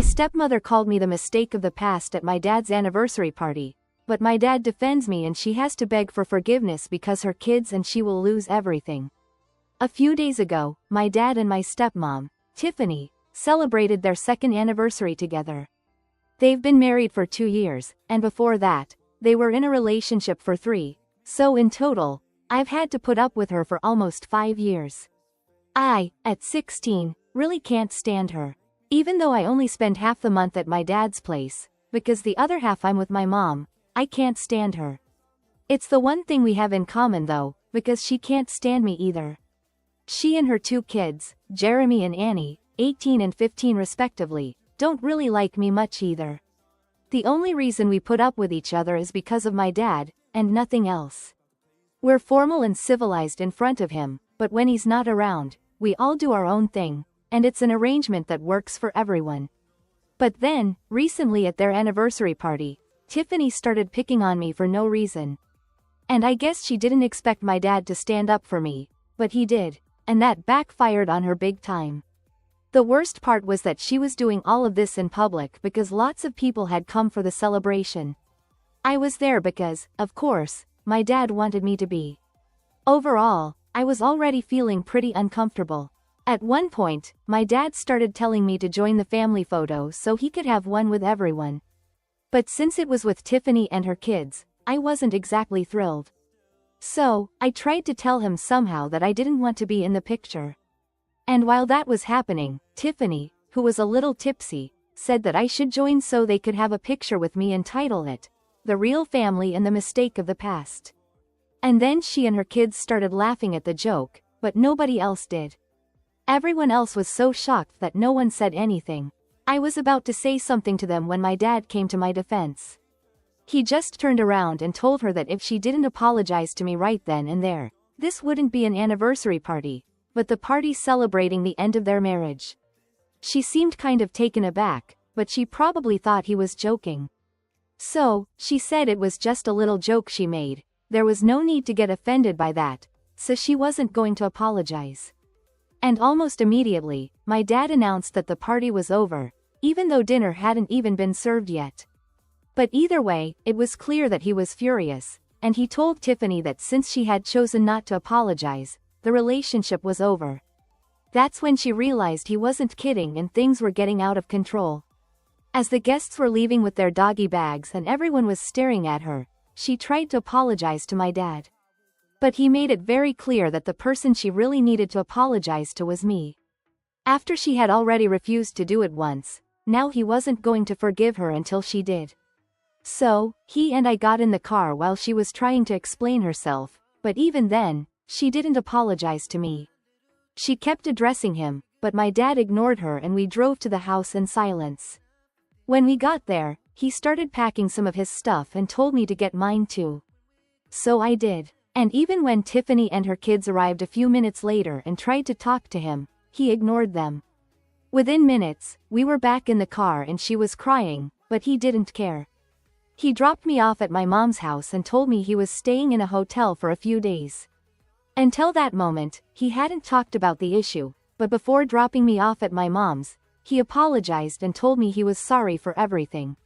stepmother called me the mistake of the past at my dad's anniversary party, but my dad defends me and she has to beg for forgiveness because her kids and she will lose everything. A few days ago, my dad and my stepmom, Tiffany, celebrated their second anniversary together. They've been married for 2 years, and before that, they were in a relationship for 3, so in total, I've had to put up with her for almost 5 years. I, at 16, really can't stand her. Even though I only spend half the month at my dad's place, because the other half I'm with my mom, I can't stand her. It's the one thing we have in common though, because she can't stand me either. She and her 2 kids, Jeremy and Annie, 18 and 15 respectively, don't really like me much either. The only reason we put up with each other is because of my dad, and nothing else. We're formal and civilized in front of him, but when he's not around, we all do our own thing, and it's an arrangement that works for everyone. But then, recently at their anniversary party, Tiffany started picking on me for no reason. And I guess she didn't expect my dad to stand up for me, but he did, and that backfired on her big time. The worst part was that she was doing all of this in public because lots of people had come for the celebration. I was there because, of course, my dad wanted me to be. Overall, I was already feeling pretty uncomfortable. At one point, my dad started telling me to join the family photo so he could have one with everyone. But since it was with Tiffany and her kids, I wasn't exactly thrilled. So, I tried to tell him somehow that I didn't want to be in the picture. And while that was happening, Tiffany, who was a little tipsy, said that I should join so they could have a picture with me and title it, "The Real Family and the Mistake of the Past." And then she and her kids started laughing at the joke, but nobody else did. Everyone else was so shocked that no one said anything. I was about to say something to them when my dad came to my defense. He just turned around and told her that if she didn't apologize to me right then and there, this wouldn't be an anniversary party, but the party celebrating the end of their marriage. She seemed kind of taken aback, but she probably thought he was joking. So, she said it was just a little joke she made, there was no need to get offended by that, so she wasn't going to apologize. And almost immediately, my dad announced that the party was over, even though dinner hadn't even been served yet. But either way, it was clear that he was furious, and he told Tiffany that since she had chosen not to apologize, the relationship was over. That's when she realized he wasn't kidding and things were getting out of control. As the guests were leaving with their doggy bags and everyone was staring at her, she tried to apologize to my dad. But he made it very clear that the person she really needed to apologize to was me. After she had already refused to do it once, now he wasn't going to forgive her until she did. So, he and I got in the car while she was trying to explain herself, but even then, she didn't apologize to me. She kept addressing him, but my dad ignored her and we drove to the house in silence. When we got there, he started packing some of his stuff and told me to get mine too. So I did. And even when Tiffany and her kids arrived a few minutes later and tried to talk to him, he ignored them. Within minutes, we were back in the car and she was crying, but he didn't care. He dropped me off at my mom's house and told me he was staying in a hotel for a few days. Until that moment, he hadn't talked about the issue, but before dropping me off at my mom's, he apologized and told me he was sorry for everything.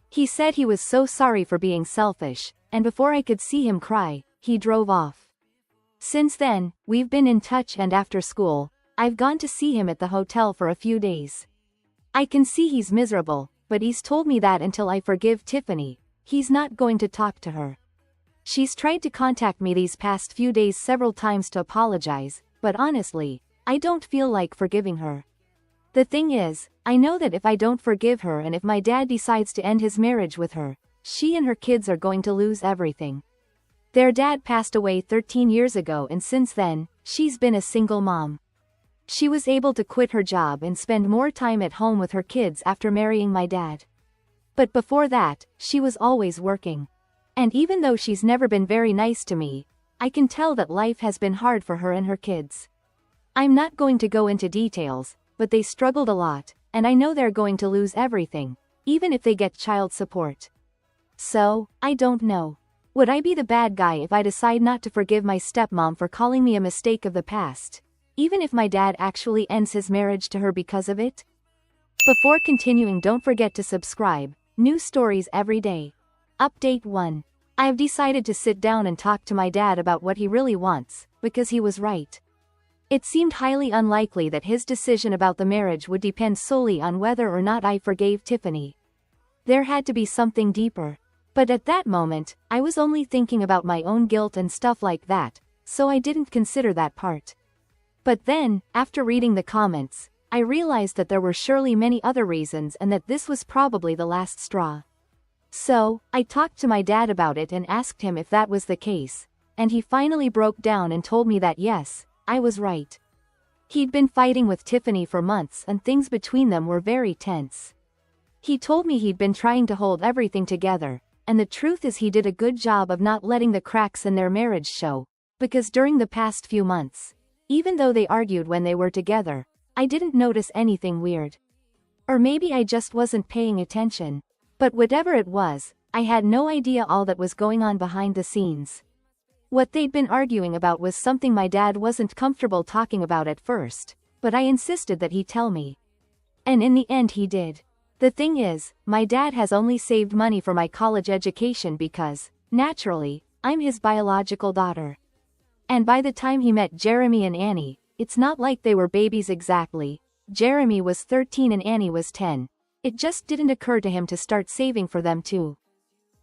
He said he was so sorry for being selfish, and before I could see him cry, he drove off. Since then, we've been in touch and after school, I've gone to see him at the hotel for a few days. I can see he's miserable, but he's told me that until I forgive Tiffany, he's not going to talk to her. She's tried to contact me these past few days several times to apologize, but honestly, I don't feel like forgiving her. The thing is, I know that if I don't forgive her and if my dad decides to end his marriage with her, she and her kids are going to lose everything. Their dad passed away 13 years ago and since then, she's been a single mom. She was able to quit her job and spend more time at home with her kids after marrying my dad. But before that, she was always working. And even though she's never been very nice to me, I can tell that life has been hard for her and her kids. I'm not going to go into details, but they struggled a lot, and I know they're going to lose everything, even if they get child support. So, I don't know. Would I be the bad guy if I decide not to forgive my stepmom for calling me a mistake of the past, even if my dad actually ends his marriage to her because of it? Before continuing, don't forget to subscribe. New stories every day. Update 1. I have decided to sit down and talk to my dad about what he really wants, because he was right. It seemed highly unlikely that his decision about the marriage would depend solely on whether or not I forgave Tiffany. There had to be something deeper. But at that moment, I was only thinking about my own guilt and stuff like that, so I didn't consider that part. But then, after reading the comments, I realized that there were surely many other reasons and that this was probably the last straw. So, I talked to my dad about it and asked him if that was the case, and he finally broke down and told me that yes, I was right. He'd been fighting with Tiffany for months and things between them were very tense. He told me he'd been trying to hold everything together, and the truth is he did a good job of not letting the cracks in their marriage show, because during the past few months, even though they argued when they were together, I didn't notice anything weird. Or maybe I just wasn't paying attention. But whatever it was, I had no idea all that was going on behind the scenes. What they'd been arguing about was something my dad wasn't comfortable talking about at first, but I insisted that he tell me. And in the end he did. The thing is, my dad has only saved money for my college education because, naturally, I'm his biological daughter. And by the time he met Jeremy and Annie, it's not like they were babies exactly. Jeremy was 13 and Annie was 10. It just didn't occur to him to start saving for them too.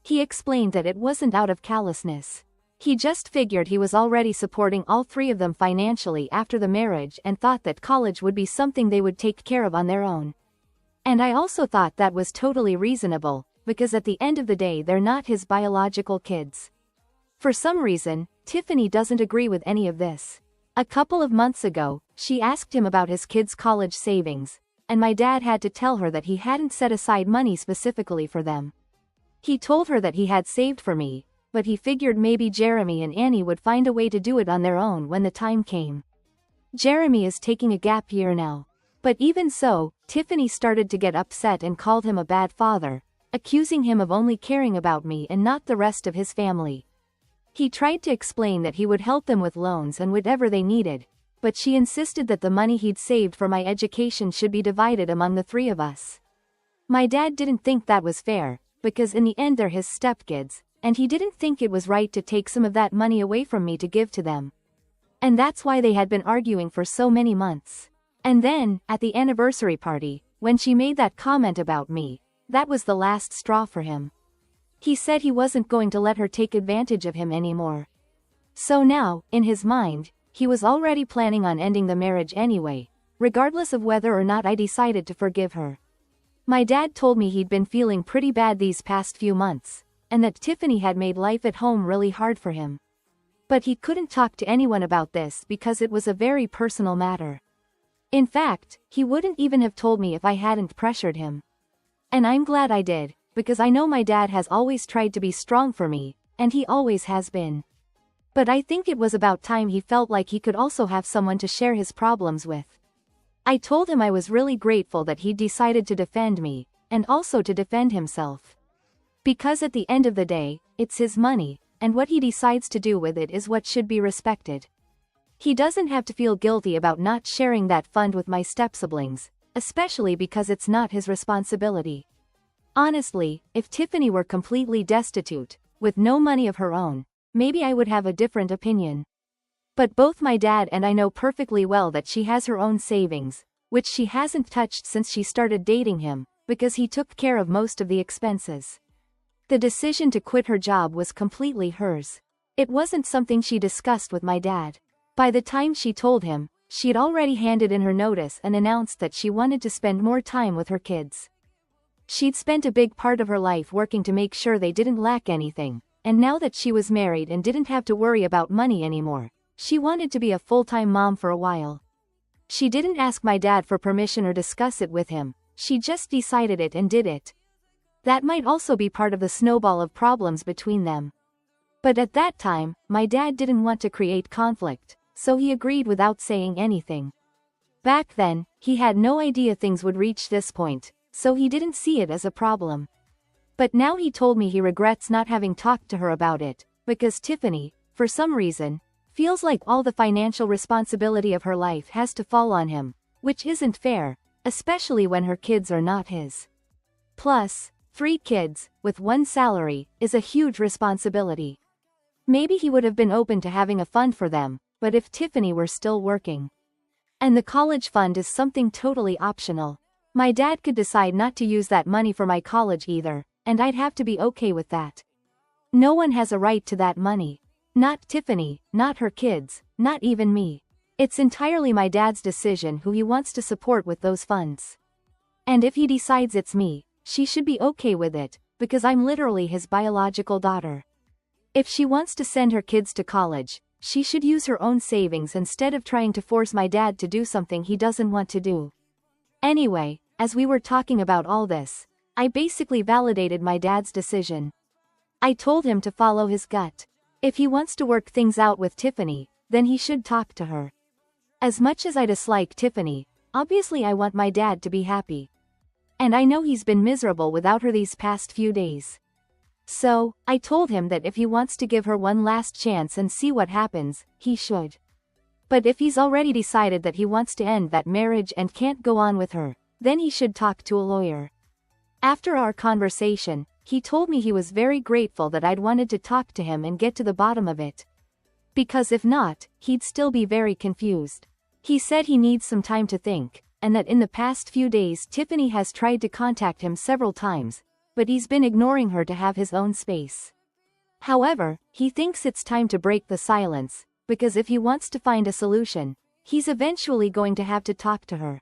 He explained that it wasn't out of callousness. He just figured he was already supporting all three of them financially after the marriage and thought that college would be something they would take care of on their own. And I also thought that was totally reasonable, because at the end of the day they're not his biological kids. For some reason, Tiffany doesn't agree with any of this. A couple of months ago, she asked him about his kids' college savings, and my dad had to tell her that he hadn't set aside money specifically for them. He told her that he had saved for me, but he figured maybe Jeremy and Annie would find a way to do it on their own when the time came. Jeremy is taking a gap year now. But even so, Tiffany started to get upset and called him a bad father, accusing him of only caring about me and not the rest of his family. He tried to explain that he would help them with loans and whatever they needed, but she insisted that the money he'd saved for my education should be divided among the three of us. My dad didn't think that was fair, because in the end they're his stepkids, and he didn't think it was right to take some of that money away from me to give to them. And that's why they had been arguing for so many months. And then, at the anniversary party, when she made that comment about me, that was the last straw for him. He said he wasn't going to let her take advantage of him anymore. So now, in his mind, he was already planning on ending the marriage anyway, regardless of whether or not I decided to forgive her. My dad told me he'd been feeling pretty bad these past few months, and that Tiffany had made life at home really hard for him. But he couldn't talk to anyone about this because it was a very personal matter. In fact, he wouldn't even have told me if I hadn't pressured him. And I'm glad I did, because I know my dad has always tried to be strong for me, and he always has been. But I think it was about time he felt like he could also have someone to share his problems with. I told him I was really grateful that he decided to defend me, and also to defend himself. Because at the end of the day, it's his money, and what he decides to do with it is what should be respected. He doesn't have to feel guilty about not sharing that fund with my step-siblings, especially because it's not his responsibility. Honestly, if Tiffany were completely destitute, with no money of her own, maybe I would have a different opinion. But both my dad and I know perfectly well that she has her own savings, which she hasn't touched since she started dating him, because he took care of most of the expenses. The decision to quit her job was completely hers. It wasn't something she discussed with my dad. By the time she told him, she'd already handed in her notice and announced that she wanted to spend more time with her kids. She'd spent a big part of her life working to make sure they didn't lack anything, and now that she was married and didn't have to worry about money anymore, she wanted to be a full-time mom for a while. She didn't ask my dad for permission or discuss it with him, she just decided it and did it. That might also be part of the snowball of problems between them. But at that time, my dad didn't want to create conflict, so he agreed without saying anything. Back then, he had no idea things would reach this point, so he didn't see it as a problem. But now he told me he regrets not having talked to her about it, because Tiffany, for some reason, feels like all the financial responsibility of her life has to fall on him, which isn't fair, especially when her kids are not his. Plus, 3 kids, with 1 salary, is a huge responsibility. Maybe he would have been open to having a fund for them, but if Tiffany were still working. And the college fund is something totally optional. My dad could decide not to use that money for my college either, and I'd have to be okay with that. No one has a right to that money. Not Tiffany, not her kids, not even me. It's entirely my dad's decision who he wants to support with those funds. And if he decides it's me, she should be okay with it, because I'm literally his biological daughter. If she wants to send her kids to college, she should use her own savings instead of trying to force my dad to do something he doesn't want to do. Anyway, as we were talking about all this, I basically validated my dad's decision. I told him to follow his gut. If he wants to work things out with Tiffany, then he should talk to her. As much as I dislike Tiffany, obviously I want my dad to be happy. And I know he's been miserable without her these past few days. So, I told him that if he wants to give her one last chance and see what happens, he should. But if he's already decided that he wants to end that marriage and can't go on with her, then he should talk to a lawyer. After our conversation, he told me he was very grateful that I'd wanted to talk to him and get to the bottom of it. Because if not, he'd still be very confused. He said he needs some time to think, and that in the past few days Tiffany has tried to contact him several times, but he's been ignoring her to have his own space. However, he thinks it's time to break the silence, because if he wants to find a solution, he's eventually going to have to talk to her.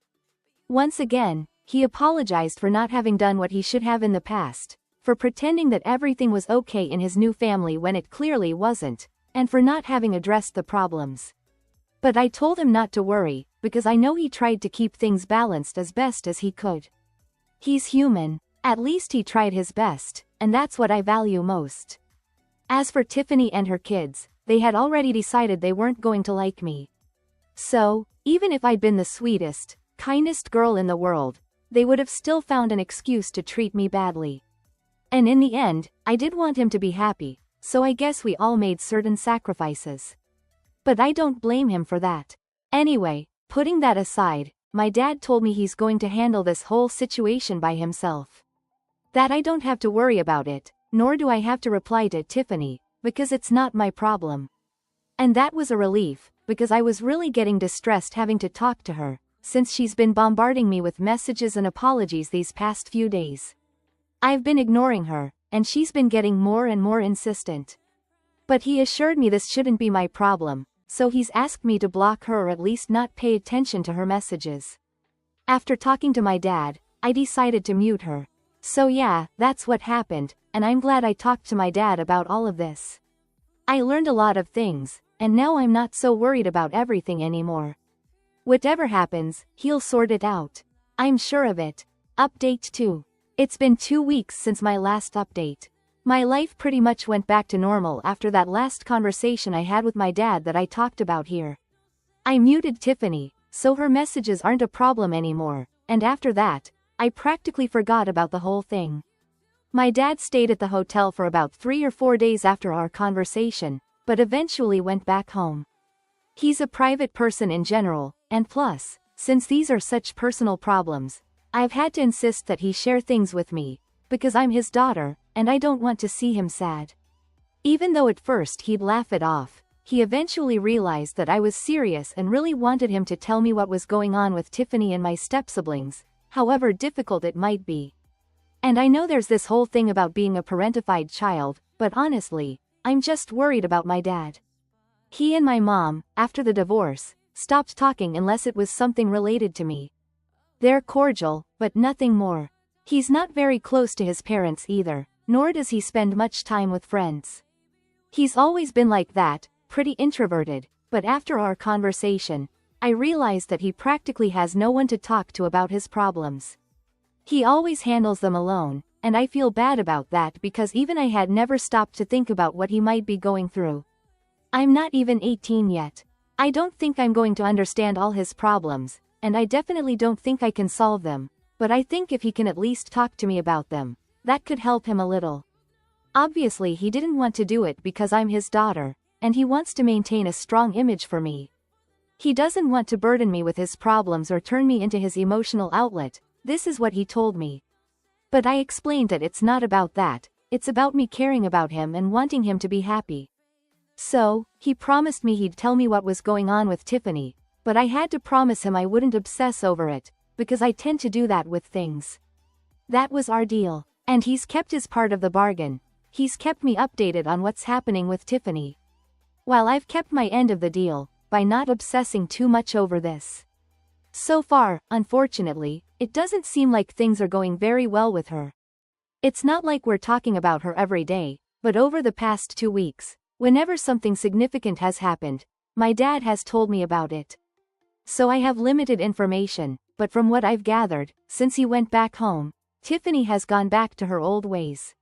Once again, he apologized for not having done what he should have in the past, for pretending that everything was okay in his new family when it clearly wasn't, and for not having addressed the problems. But I told him not to worry, because I know he tried to keep things balanced as best as he could. He's human, at least he tried his best, and that's what I value most. As for Tiffany and her kids, they had already decided they weren't going to like me. So, even if I'd been the sweetest, kindest girl in the world, they would have still found an excuse to treat me badly. And in the end, I did want him to be happy, so I guess we all made certain sacrifices. But I don't blame him for that. Anyway, putting that aside, my dad told me he's going to handle this whole situation by himself. That I don't have to worry about it, nor do I have to reply to Tiffany, because it's not my problem. And that was a relief, because I was really getting distressed having to talk to her, since she's been bombarding me with messages and apologies these past few days. I've been ignoring her, and she's been getting more and more insistent. But he assured me this shouldn't be my problem, so he's asked me to block her or at least not pay attention to her messages. After talking to my dad, I decided to mute her. So yeah, that's what happened, and I'm glad I talked to my dad about all of this. I learned a lot of things, and now I'm not so worried about everything anymore. Whatever happens, he'll sort it out. I'm sure of it. Update 2. It's been 2 weeks since my last update. My life pretty much went back to normal after that last conversation I had with my dad that I talked about here. I muted Tiffany, so her messages aren't a problem anymore, and after that, I practically forgot about the whole thing. My dad stayed at the hotel for about 3 or 4 days after our conversation, but eventually went back home. He's a private person in general, and plus, since these are such personal problems, I've had to insist that he share things with me, because I'm his daughter, and I don't want to see him sad. Even though at first he'd laugh it off, he eventually realized that I was serious and really wanted him to tell me what was going on with Tiffany and my step-siblings, however difficult it might be. And I know there's this whole thing about being a parentified child, but honestly, I'm just worried about my dad. He and my mom, after the divorce, stopped talking unless it was something related to me. They're cordial, but nothing more. He's not very close to his parents either, nor does he spend much time with friends. He's always been like that, pretty introverted, but after our conversation, I realized that he practically has no one to talk to about his problems. He always handles them alone, and I feel bad about that because even I had never stopped to think about what he might be going through. I'm not even 18 yet. I don't think I'm going to understand all his problems, and I definitely don't think I can solve them, but I think if he can at least talk to me about them, that could help him a little. Obviously he didn't want to do it because I'm his daughter, and he wants to maintain a strong image for me. He doesn't want to burden me with his problems or turn me into his emotional outlet, this is what he told me. But I explained that it's not about that, it's about me caring about him and wanting him to be happy. So, he promised me he'd tell me what was going on with Tiffany, but I had to promise him I wouldn't obsess over it, because I tend to do that with things. That was our deal. And he's kept his part of the bargain. He's kept me updated on what's happening with Tiffany. While I've kept my end of the deal, by not obsessing too much over this. So far, unfortunately, it doesn't seem like things are going very well with her. It's not like we're talking about her every day, but over the past 2 weeks, whenever something significant has happened, my dad has told me about it. So I have limited information, but from what I've gathered, since he went back home, Tiffany has gone back to her old ways.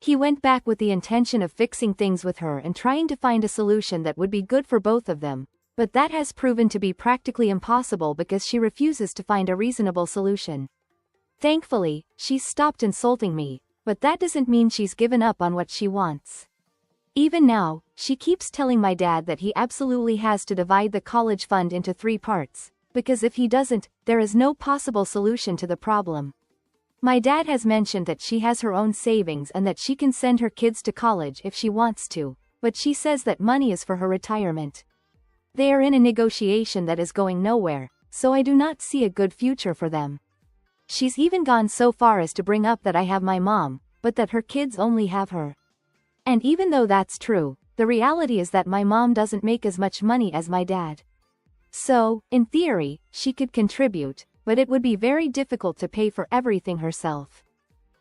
He went back with the intention of fixing things with her and trying to find a solution that would be good for both of them, but that has proven to be practically impossible because she refuses to find a reasonable solution. Thankfully, she's stopped insulting me, but that doesn't mean she's given up on what she wants. Even now, she keeps telling my dad that he absolutely has to divide the college fund into 3 parts, because if he doesn't, there is no possible solution to the problem. My dad has mentioned that she has her own savings and that she can send her kids to college if she wants to, but she says that money is for her retirement. They are in a negotiation that is going nowhere, so I do not see a good future for them. She's even gone so far as to bring up that I have my mom, but that her kids only have her. And even though that's true, the reality is that my mom doesn't make as much money as my dad. So, in theory, she could contribute, but it would be very difficult to pay for everything herself.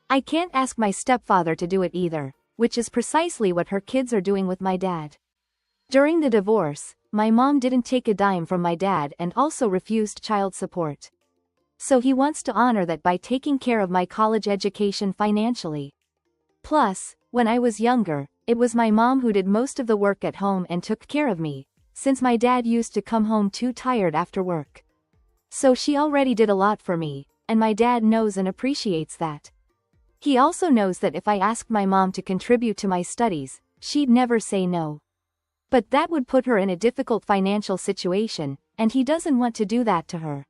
I can't ask my stepfather to do it either, which is precisely what her kids are doing with my dad. During the divorce, my mom didn't take a dime from my dad and also refused child support. So he wants to honor that by taking care of my college education financially. Plus, when I was younger, it was my mom who did most of the work at home and took care of me, since my dad used to come home too tired after work. So she already did a lot for me, and my dad knows and appreciates that. He also knows that if I asked my mom to contribute to my studies, she'd never say no. But that would put her in a difficult financial situation, and he doesn't want to do that to her.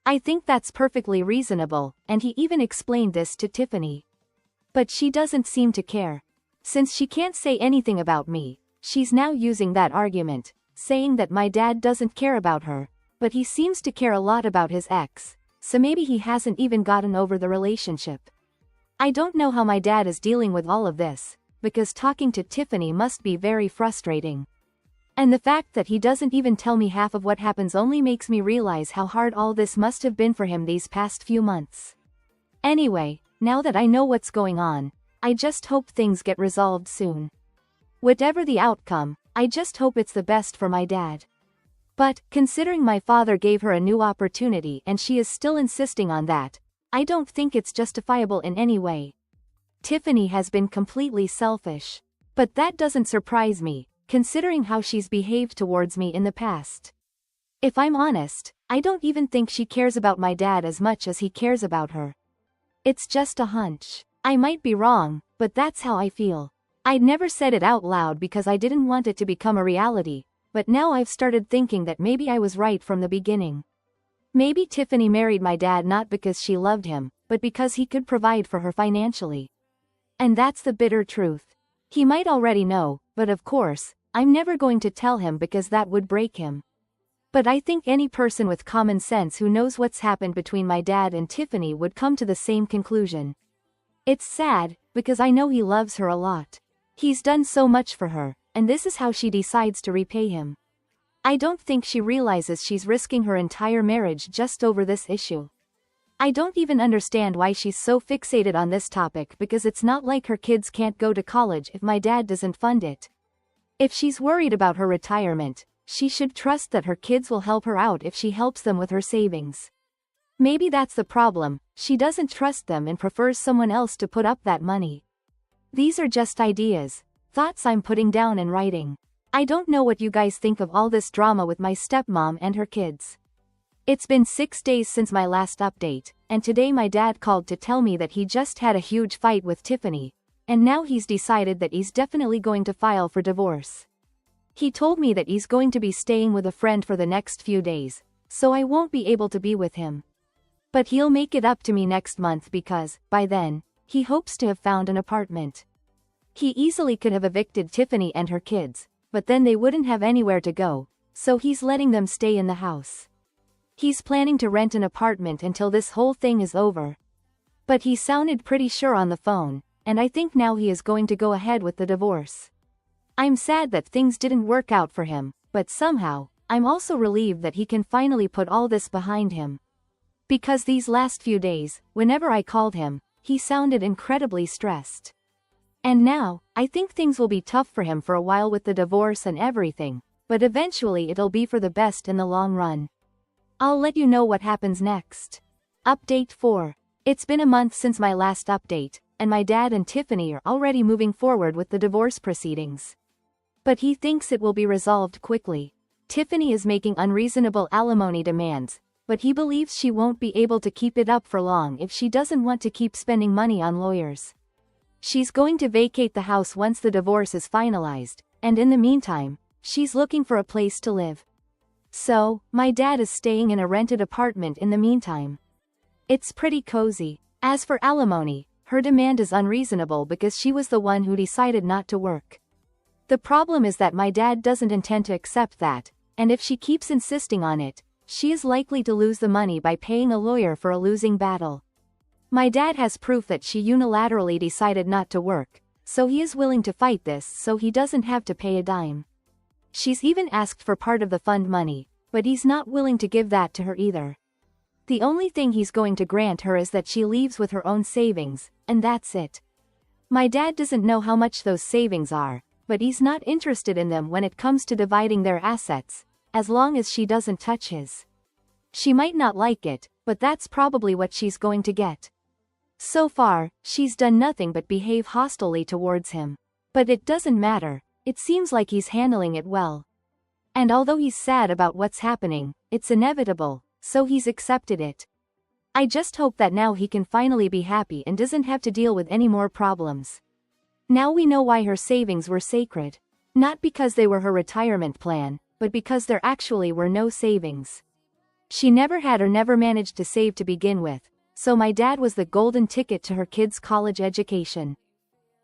I think that's perfectly reasonable, and he even explained this to Tiffany. But she doesn't seem to care. Since she can't say anything about me, she's now using that argument, saying that my dad doesn't care about her, but he seems to care a lot about his ex, so maybe he hasn't even gotten over the relationship. I don't know how my dad is dealing with all of this, because talking to Tiffany must be very frustrating. And the fact that he doesn't even tell me half of what happens only makes me realize how hard all this must have been for him these past few months. Anyway, now that I know what's going on, I just hope things get resolved soon. Whatever the outcome, I just hope it's the best for my dad. But, considering my father gave her a new opportunity and she is still insisting on that, I don't think it's justifiable in any way. Tiffany has been completely selfish. But that doesn't surprise me, considering how she's behaved towards me in the past. If I'm honest, I don't even think she cares about my dad as much as he cares about her. It's just a hunch. I might be wrong, but that's how I feel. I'd never said it out loud because I didn't want it to become a reality, but now I've started thinking that maybe I was right from the beginning. Maybe Tiffany married my dad not because she loved him, but because he could provide for her financially. And that's the bitter truth. He might already know, but of course, I'm never going to tell him because that would break him. But I think any person with common sense who knows what's happened between my dad and Tiffany would come to the same conclusion. It's sad, because I know he loves her a lot. He's done so much for her, and this is how she decides to repay him. I don't think she realizes she's risking her entire marriage just over this issue. I don't even understand why she's so fixated on this topic because it's not like her kids can't go to college if my dad doesn't fund it. If she's worried about her retirement, she should trust that her kids will help her out if she helps them with her savings. Maybe that's the problem, she doesn't trust them and prefers someone else to put up that money. These are just ideas, thoughts I'm putting down in writing. I don't know what you guys think of all this drama with my stepmom and her kids. It's been 6 days since my last update, and today my dad called to tell me that he just had a huge fight with Tiffany, and now he's decided that he's definitely going to file for divorce. He told me that he's going to be staying with a friend for the next few days, so I won't be able to be with him. But he'll make it up to me next month because, by then, he hopes to have found an apartment. He easily could have evicted Tiffany and her kids, but then they wouldn't have anywhere to go, so he's letting them stay in the house. He's planning to rent an apartment until this whole thing is over. But he sounded pretty sure on the phone, and I think now he is going to go ahead with the divorce. I'm sad that things didn't work out for him, but somehow, I'm also relieved that he can finally put all this behind him. Because these last few days, whenever I called him, he sounded incredibly stressed. And now, I think things will be tough for him for a while with the divorce and everything, but eventually it'll be for the best in the long run. I'll let you know what happens next. Update 4. It's been a month since my last update, and my dad and Tiffany are already moving forward with the divorce proceedings. But he thinks it will be resolved quickly. Tiffany is making unreasonable alimony demands, but he believes she won't be able to keep it up for long if she doesn't want to keep spending money on lawyers. She's going to vacate the house once the divorce is finalized, and in the meantime, she's looking for a place to live. So, my dad is staying in a rented apartment in the meantime. It's pretty cozy. As for alimony, her demand is unreasonable because she was the one who decided not to work. The problem is that my dad doesn't intend to accept that, and if she keeps insisting on it, she is likely to lose the money by paying a lawyer for a losing battle. My dad has proof that she unilaterally decided not to work, so he is willing to fight this so he doesn't have to pay a dime. She's even asked for part of the fund money, but he's not willing to give that to her either. The only thing he's going to grant her is that she leaves with her own savings, and that's it. My dad doesn't know how much those savings are, but he's not interested in them when it comes to dividing their assets, as long as she doesn't touch his. She might not like it, but that's probably what she's going to get. So far, she's done nothing but behave hostilely towards him. But it doesn't matter. It seems like he's handling it well. And although he's sad about what's happening, it's inevitable, so he's accepted it. I just hope that now he can finally be happy and doesn't have to deal with any more problems. Now we know why her savings were sacred. Not because they were her retirement plan, but because there actually were no savings. She never had or never managed to save to begin with, so my dad was the golden ticket to her kids' college education.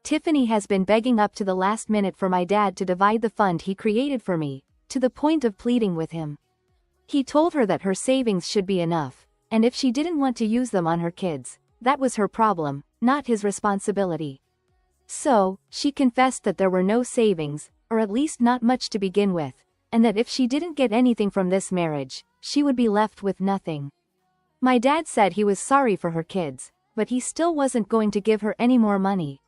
Tiffany has been begging up to the last minute for my dad to divide the fund he created for me, to the point of pleading with him. He told her that her savings should be enough, and if she didn't want to use them on her kids, that was her problem, not his responsibility. So, she confessed that there were no savings, or at least not much to begin with, and that if she didn't get anything from this marriage, she would be left with nothing. My dad said he was sorry for her kids, but he still wasn't going to give her any more money.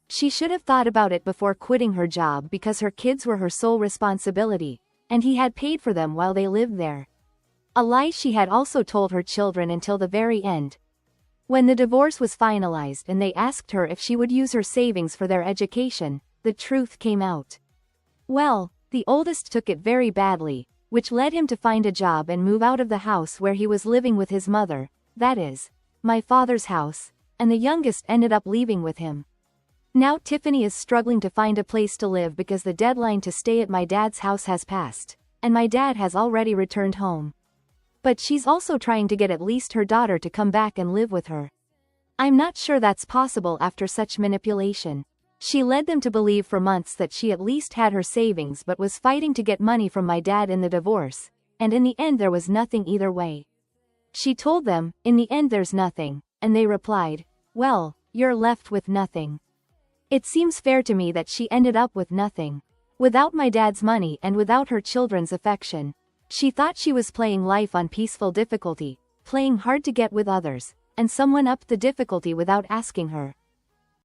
She should have thought about it before quitting her job because her kids were her sole responsibility, and he had paid for them while they lived there. A lie she had also told her children until the very end. When the divorce was finalized and they asked her if she would use her savings for their education, the truth came out. Well, the oldest took it very badly, which led him to find a job and move out of the house where he was living with his mother, that is, my father's house, and the youngest ended up leaving with him. Now Tiffany is struggling to find a place to live because the deadline to stay at my dad's house has passed, and my dad has already returned home. But she's also trying to get at least her daughter to come back and live with her. I'm not sure that's possible after such manipulation. She led them to believe for months that she at least had her savings but was fighting to get money from my dad in the divorce, and in the end there was nothing either way. She told them, in the end there's nothing, and they replied, well, you're left with nothing. It seems fair to me that she ended up with nothing. Without my dad's money and without her children's affection. She thought she was playing life on peaceful difficulty, playing hard to get with others, and someone upped the difficulty without asking her.